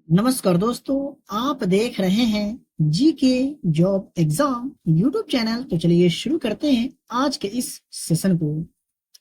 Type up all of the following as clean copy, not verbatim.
नमस्कार दोस्तों, आप देख रहे हैं GK job exam YouTube channel. तो चलिए शुरू करते हैं आज के इस सेशन को।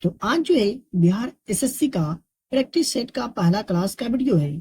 तो आज जो है बिहार एसएससी का प्रैक्टिस सेट का पहला क्लास का वीडियो है।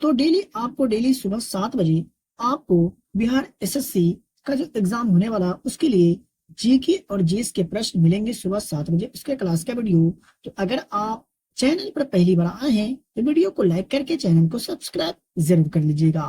तो डेली सुबह 7 बजे आपको बिहार एसएससी का जो एग्जाम होने वाला उसके लिए जीके और जीएस के प्रश्न मिलेंगे सुबह 7 बजे उसके क्लास का वीडियो। तो अगर आप चैनल पर पहली बार आए हैं तो वीडियो को लाइक करके चैनल को सब्सक्राइब जरूर कर लीजिएगा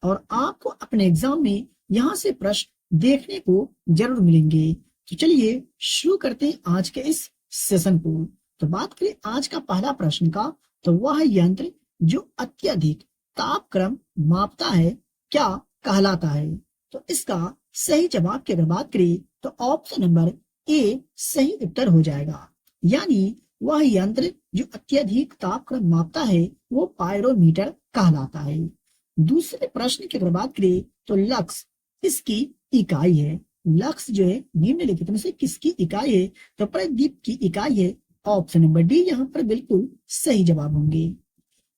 और आपको अपने एग्जाम में यहाँ से प्रश्न देखने को जरूर मिलेंगे। तो चलिए शुरू करते हैं आज के इस सेशन को। तो बात करें आज का पहला प्रश्न का, तो वह यंत्र जो अत्यधिक तापक्रम मापता है क्या कहलाता है? तो इसका सही जवाब की अगर बात करें तो ऑप्शन नंबर ए सही उत्तर हो जाएगा। यानी वह यंत्र जो अत्यधिक तापक्रम मापता है वो पायरोमीटर कहलाता है। दूसरे प्रश्न की अगर बात करें तो लक्स इसकी इकाई है। लक्स जो है निम्नलिखित में से किसकी इकाई है? तो प्रदीप की इकाई है। ऑप्शन नंबर डी यहाँ पर बिल्कुल सही जवाब होंगे।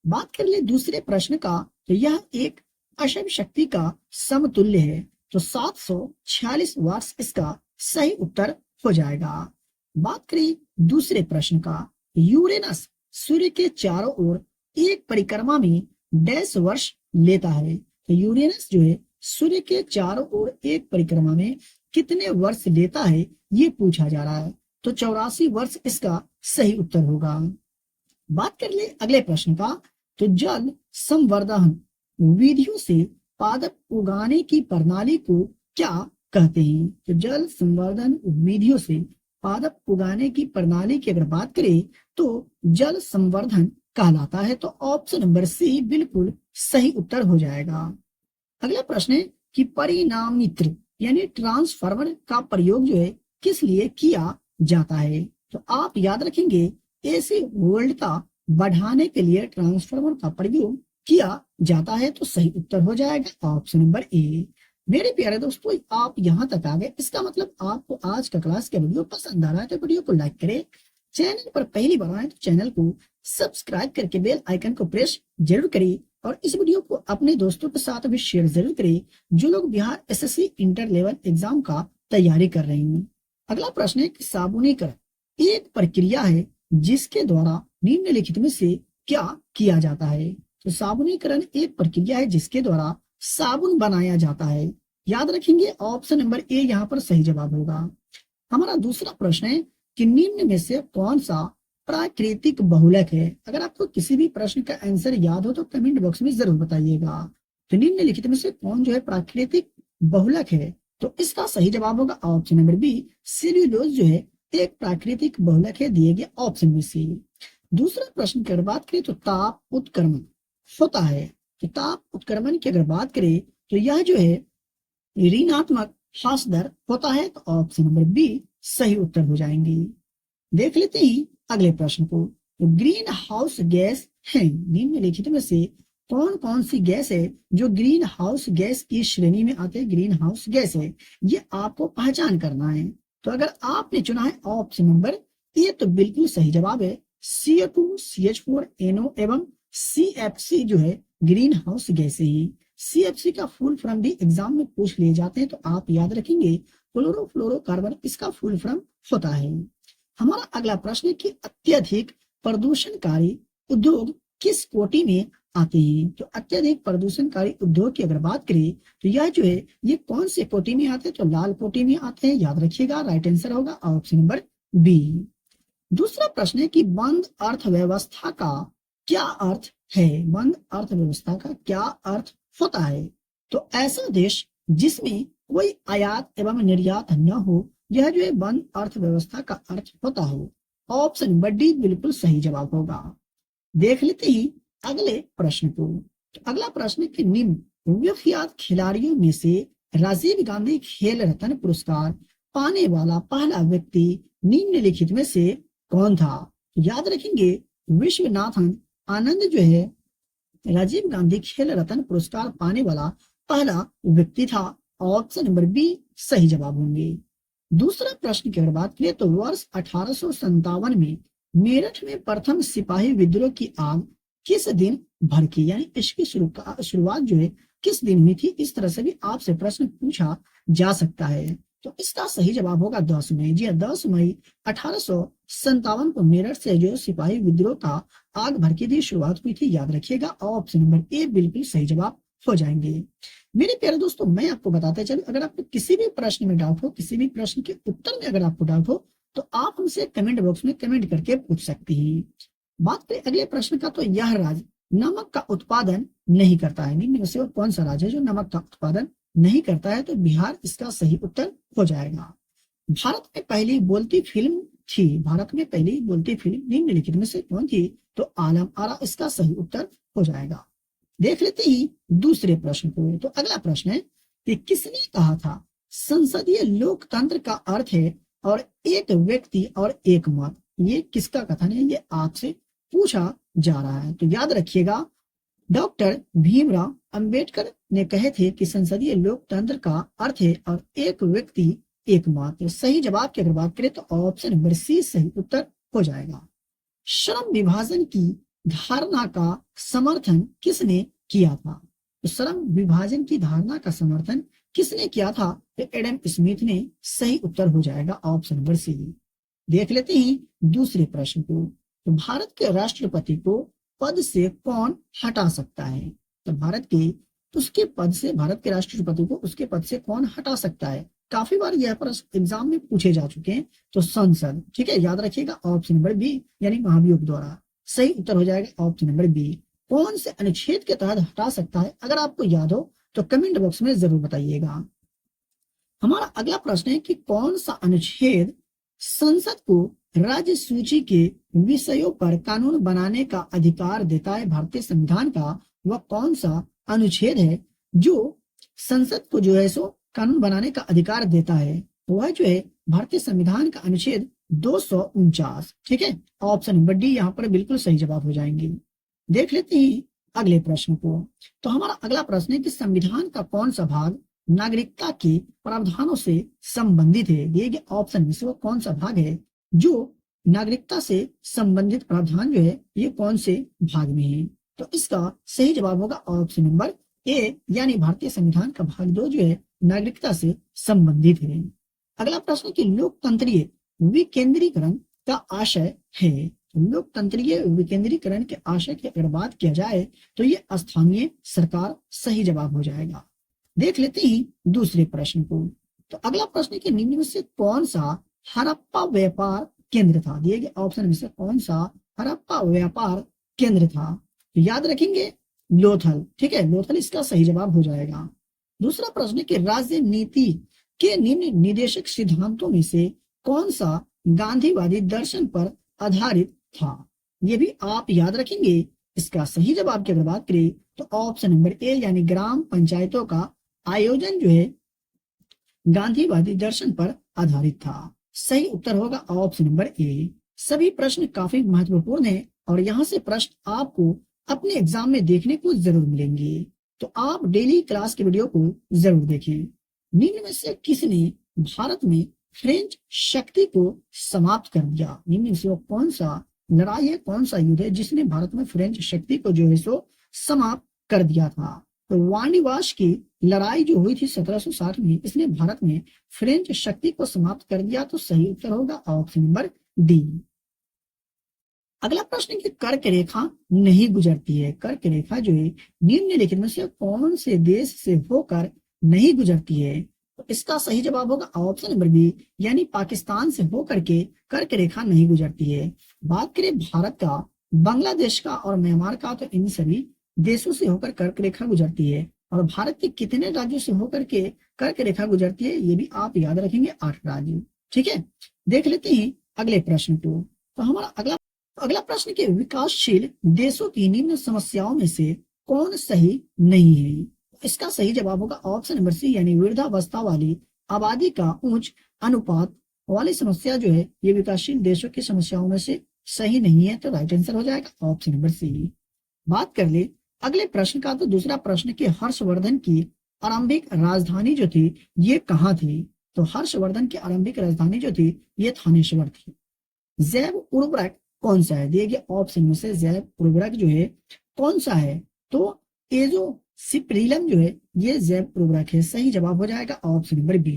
बात कर ले दूसरे प्रश्न का, तो यह एक अशव शक्ति का समतुल्य है। तो 746 वाट्स इसका सही उत्तर हो जाएगा। बात करें दूसरे प्रश्न का, यूरेनस सूर्य के चारों ओर एक परिक्रमा में डैश वर्ष लेता है। तो यूरेनस जो है सूर्य के चारों ओर एक परिक्रमा में कितने वर्ष लेता है ये पूछा जा रहा है। तो 84 वर्ष इसका सही उत्तर होगा। बात कर ले अगले प्रश्न का, तो जल संवर्धन विधियों से पादप उगाने की प्रणाली को क्या कहते हैं? तो जल संवर्धन विधियों से पादप उगाने की प्रणाली की अगर बात करें तो जल संवर्धन कहलाता है। तो ऑप्शन नंबर सी बिल्कुल सही उत्तर हो जाएगा। अगला प्रश्न है कि परिणामित्र यानी ट्रांसफार्मर का प्रयोग जो है किस लिए किया जाता है? तो आप याद रखेंगे एसी वोल्टता बढ़ाने के लिए ट्रांसफार्मर का प्रयोग किया जाता है। तो सही उत्तर हो जाएगा ऑप्शन नंबर ए। मेरे प्यारे दोस्तों, आप यहाँ तक आ गए, इसका मतलब आपको आज का क्लास का वीडियो पसंद आ रहा है। तो वीडियो को लाइक करें, चैनल पर पहली बार आए तो चैनल को सब्सक्राइब करके बेल आइकन को प्रेस जरूर करें और इस वीडियो को अपने दोस्तों के साथ भी शेयर जरूर करें जो लोग Bihar SSC inter level exam का तैयारी कर रहे हैं। अगला प्रश्न है कि साबुनीकरण एक प्रक्रिया है जिसके द्वारा निम्नलिखित में से क्या किया जाता है? तो साबुनीकरण एक प्रक्रिया है जिसके द्वारा साबुन बनाया जाता है। याद रखेंगे ऑप्शन नंबर ए यहाँ पर सही जवाब होगा। हमारा दूसरा प्रश्न है कि निम्न में से कौन सा प्राकृतिक बहुलक है? अगर आपको किसी भी प्रश्न का आंसर याद हो तो कमेंट बॉक्स में जरूर बताइएगा। तो निम्नलिखित में से कौन जो है प्राकृतिक बहुलक है? तो इसका सही जवाब होगा ऑप्शन नंबर बी सेल्यूलोज जो है एक प्राकृतिक बहुलक है, दिए गए ऑप्शन में से। दूसरा प्रश्न की अगर बात करें तो ताप उत्क्रमण होता है। तो ताप उत्क्रमण की अगर बात करें तो यह जो है ऋणात्मक ह्रास दर होता है। तो ऑप्शन नंबर बी सही उत्तर हो जाएंगे। देख लेते ही अगले प्रश्न को, तो ग्रीन हाउस गैस है निम्नलिखित में से कौन कौन सी गैस है जो ग्रीन हाउस गैस की श्रेणी में आते हैं? ग्रीन हाउस गैस है, ये आपको पहचान करना है। तो अगर आपने चुना है ऑप्शन नंबर ए तो बिल्कुल सही जवाब है। CO2, CH4, NO एवं CFC जो है ग्रीन हाउस गैसें हैं। CFC का फुल फॉर्म भी एग्जाम में पूछ लिए जाते हैं, तो आप याद रखेंगे क्लोरोफ्लोरोकार्बन इसका फुल फॉर्म होता है। हमारा अगला प्रश्न है कि अत्यधिक प्रदूषणकारी उद्योग किस कोटि में आते हैं? तो अत्यधिक प्रदूषणकारी उद्योग की अगर बात करें तो यह जो है ये कौन से कोटि में आते हैं? तो लाल कोटि में आते हैं। याद रखिएगा, राइट आंसर होगा ऑप्शन नंबर बी। दूसरा प्रश्न है कि बंद अर्थव्यवस्था का क्या अर्थ है? बंद अर्थव्यवस्था का क्या अर्थ होता है? तो ऐसा देश जिसमें कोई आयात एवं निर्यात न हो, यह जो है बंद अर्थव्यवस्था का अर्थ होता हो। ऑप्शन नंबर डी बिल्कुल सही जवाब होगा। देख लेते ही अगले प्रश्न को। तो अगला प्रश्न कि निम्न विख्यात खिलाड़ियों में से राजीव गांधी खेल रत्न पुरस्कार पाने वाला पहला व्यक्ति निम्नलिखित में से कौन था? याद रखेंगे विश्वनाथन आनंद जो है राजीव गांधी खेल रत्न पुरस्कार पाने वाला पहला व्यक्ति था। ऑप्शन नंबर बी सही जवाब होंगे। दूसरा प्रश्न की अगर बात करें तो वर्ष 1857 में मेरठ में प्रथम सिपाही विद्रोह की आग किस दिन भर की, यानी इसकी शुरुआत जो है किस दिन हुई थी, इस तरह से भी आपसे प्रश्न पूछा जा सकता है। तो इसका सही जवाब होगा 10 मई। जी 10 मई 1857 को मेरठ से जो सिपाही विद्रोह था आग भड़की थी, शुरुआत हुई थी, याद रखिएगा। ऑप्शन नंबर ए बिल्कुल सही जवाब हो जाएंगे। मेरे प्यारे दोस्तों, मैं आपको बताते चलूं, अगर आपको किसी भी प्रश्न में डाउट हो, किसी भी प्रश्न के उत्तर में अगर आपको डाउट हो, तो आप हमसे कमेंट बॉक्स में कमेंट करके पूछ सकती हैं। बात करें अगले प्रश्न का, तो यह राज्य नमक का उत्पादन नहीं करता है। निम्न में से कौन सा राज्य है जो नमक का उत्पादन नहीं करता है? तो बिहार इसका सही उत्तर हो जाएगा। भारत में पहली बोलती फिल्म थी, भारत में पहली बोलती फिल्म निम्नलिखित में से कौन थी? तो आलम आरा इसका सही उत्तर हो जाएगा। देख लेते ही दूसरे प्रश्न को। तो अगला प्रश्न है कि किसने कहा था संसदीय लोकतंत्र का अर्थ है और एक व्यक्ति और एक मत? ये किसका कथन है? ये आपसे पूछा जा रहा है। तो याद रखिएगा, डॉक्टर भीमराव अंबेडकर ने कहे थे कि संसदीय लोकतंत्र का अर्थ है और एक व्यक्ति एक मत। तो सही जवाब की अगर बात करें तो ऑप्शन नंबर सी सही उत्तर हो जाएगा। श्रम विभाजन की धारणा का समर्थन किसने किया था? तो श्रम विभाजन की धारणा का समर्थन किसने किया था? तो एडम स्मिथ ने। सही उत्तर हो जाएगा ऑप्शन नंबर सी। देख लेते हैं दूसरे प्रश्न को। तो भारत के राष्ट्रपति को पद से कौन हटा सकता है? तो भारत के राष्ट्रपति को उसके पद से कौन हटा सकता है? काफी बार यह प्रश्न एग्जाम में पूछे जा चुके हैं। तो संसद, ठीक है, याद रखिएगा ऑप्शन नंबर बी यानी महाभियोग द्वारा। सही उत्तर हो जाएगा ऑप्शन नंबर बी। कौन से अनुच्छेद के तहत हटा सकता है? अगर आपको याद हो तो कमेंट बॉक्स में जरूर बताइएगा। हमारा अगला प्रश्न है कि कौन सा अनुच्छेद संसद को राज्य सूची के विषयों पर कानून बनाने का अधिकार देता है? भारतीय संविधान का वह कौन सा अनुच्छेद है जो संसद को जो है सो कानून बनाने का अधिकार देता है? वह जो है भारतीय संविधान का अनुच्छेद 249। ठीक है, ऑप्शन नंबर डी यहाँ पर बिल्कुल सही जवाब हो जाएंगे। देख लेते हैं अगले प्रश्न को। तो हमारा अगला प्रश्न है कि संविधान का कौन सा भाग नागरिकता के प्रावधानों से संबंधित है? ये ऑप्शन में से वो कौन सा भाग है जो नागरिकता से संबंधित प्रावधान जो है ये कौन से भाग में है? तो इसका सही जवाब होगा ऑप्शन नंबर ए यानी भारतीय संविधान का भाग 2 जो है नागरिकता से संबंधित है। अगला प्रश्न की लोकतंत्रीय विकेंद्रीकरण का आशय है। लोकतंत्रीय विकेंद्रीकरण के आशय की अगर बात किया जाए तो ये स्थानीय सरकार सही जवाब हो जाएगा। देख लेते हैं दूसरे प्रश्न को। तो अगला प्रश्न के निम्न में से कौन सा हड़प्पा व्यापार केंद्र था? दिए गए ऑप्शन में से कौन सा हड़प्पा व्यापार केंद्र था? तो याद रखेंगे लोथल। ठीक है, लोथल इसका सही जवाब हो जाएगा। दूसरा प्रश्न कि राज्य नीति के निम्न निर्देशक सिद्धांतों में से कौन सा गांधीवादी दर्शन पर आधारित था? ये भी आप याद रखेंगे। इसका सही जवाब की अगर बात करें तो ऑप्शन नंबर ए यानी ग्राम पंचायतों का आयोजन जो है गांधीवादी दर्शन पर आधारित था। सही उत्तर होगा ऑप्शन नंबर ए। सभी प्रश्न काफी महत्वपूर्ण है और यहाँ से प्रश्न आपको अपने एग्जाम में देखने को जरूर मिलेंगे, तो आप डेली क्लास के वीडियो को जरूर देखें। निम्न में से किसने भारत में फ्रेंच शक्ति को समाप्त कर दिया? निम्न में से वो कौन सा लड़ाई है, कौन सा युद्ध है जिसने भारत में फ्रेंच शक्ति को जो है सो समाप्त कर दिया था? तो वाणिवाश की लड़ाई जो हुई थी 1760 में, इसने भारत में फ्रेंच शक्ति को समाप्त कर दिया। तो सही उत्तर होगा ऑप्शन नंबर डी। अगला प्रश्न की कर्क रेखा नहीं गुजरती है। कर्क रेखा जो है निम्नलिखित में से कौन से देश से होकर नहीं गुजरती है? तो इसका सही जवाब होगा ऑप्शन नंबर बी यानी पाकिस्तान से होकर के कर्क रेखा नहीं गुजरती है। बात करें भारत का, बांग्लादेश का और म्यांमार का, तो इन सभी देशों से होकर कर्क रेखा गुजरती है। और भारत के कितने राज्यों से होकर के कर्क रेखा गुजरती है ये भी आप याद रखेंगे, 8 राज्य। ठीक है, देख लेते हैं अगले प्रश्न को। तो हमारा अगला प्रश्न के विकासशील देशों की निम्न समस्याओं में से कौन सही नहीं है? इसका सही जवाब होगा ऑप्शन नंबर सी यानी वृद्धावस्था वाली आबादी का उच्च अनुपात वाली समस्या जो है ये विकासशील देशों की समस्याओं में से सही नहीं है। तो राइट आंसर हो जाएगा ऑप्शन नंबर सी। बात कर ले अगले प्रश्न का। तो दूसरा प्रश्न कि हर्षवर्धन की आरंभिक राजधानी जो थी ये कहाँ थी? तो हर्षवर्धन की आरंभिक राजधानी जो थी ये थानेश्वर थी। जैव उर्वरक कौन सा है? दिए गए ऑप्शन में से जैव उर्वरक जो है कौन सा है? तो ये जो सिप्रीलम जो है ये जैव उर्वरक है। सही जवाब हो जाएगा ऑप्शन नंबर बी।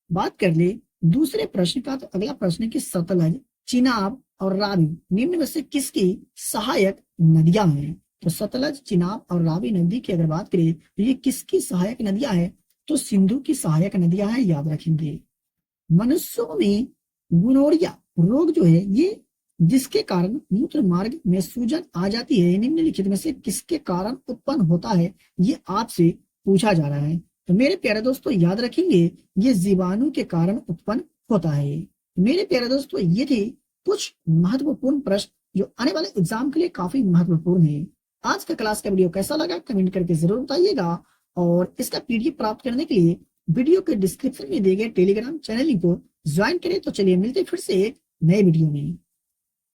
बात कर ले दूसरे प्रश्न का, तो अगला प्रश्न है कि सतलज, चिनाब और रावी निम्न में से किसकी सहायक नदियां हैं? तो सतलज, चिनाब और रावी नदी की अगर बात करें तो ये किसकी सहायक नदियां हैं? तो सिंधु की सहायक नदियां हैं, याद रखेंगे। मनुष्यों में गुनोरिया रोग जो है ये जिसके कारण मूत्र मार्ग में सूजन आ जाती है, निम्नलिखित में से किसके कारण उत्पन्न होता है? ये आपसे पूछा जा रहा है। तो मेरे प्यारे दोस्तों याद रखेंगे ये जीवाणु के कारण उत्पन्न होता है। मेरे प्यारे दोस्तों ये थे कुछ महत्वपूर्ण प्रश्न जो आने वाले एग्जाम के लिए काफी महत्वपूर्ण है। आज का क्लास का वीडियो कैसा लगा कमेंट करके जरूर बताइएगा, और इसका पीडीएफ प्राप्त करने के लिए वीडियो के डिस्क्रिप्शन में दिए गए टेलीग्राम चैनल को ज्वाइन करें। तो चलिए मिलते फिर से एक नए वीडियो में।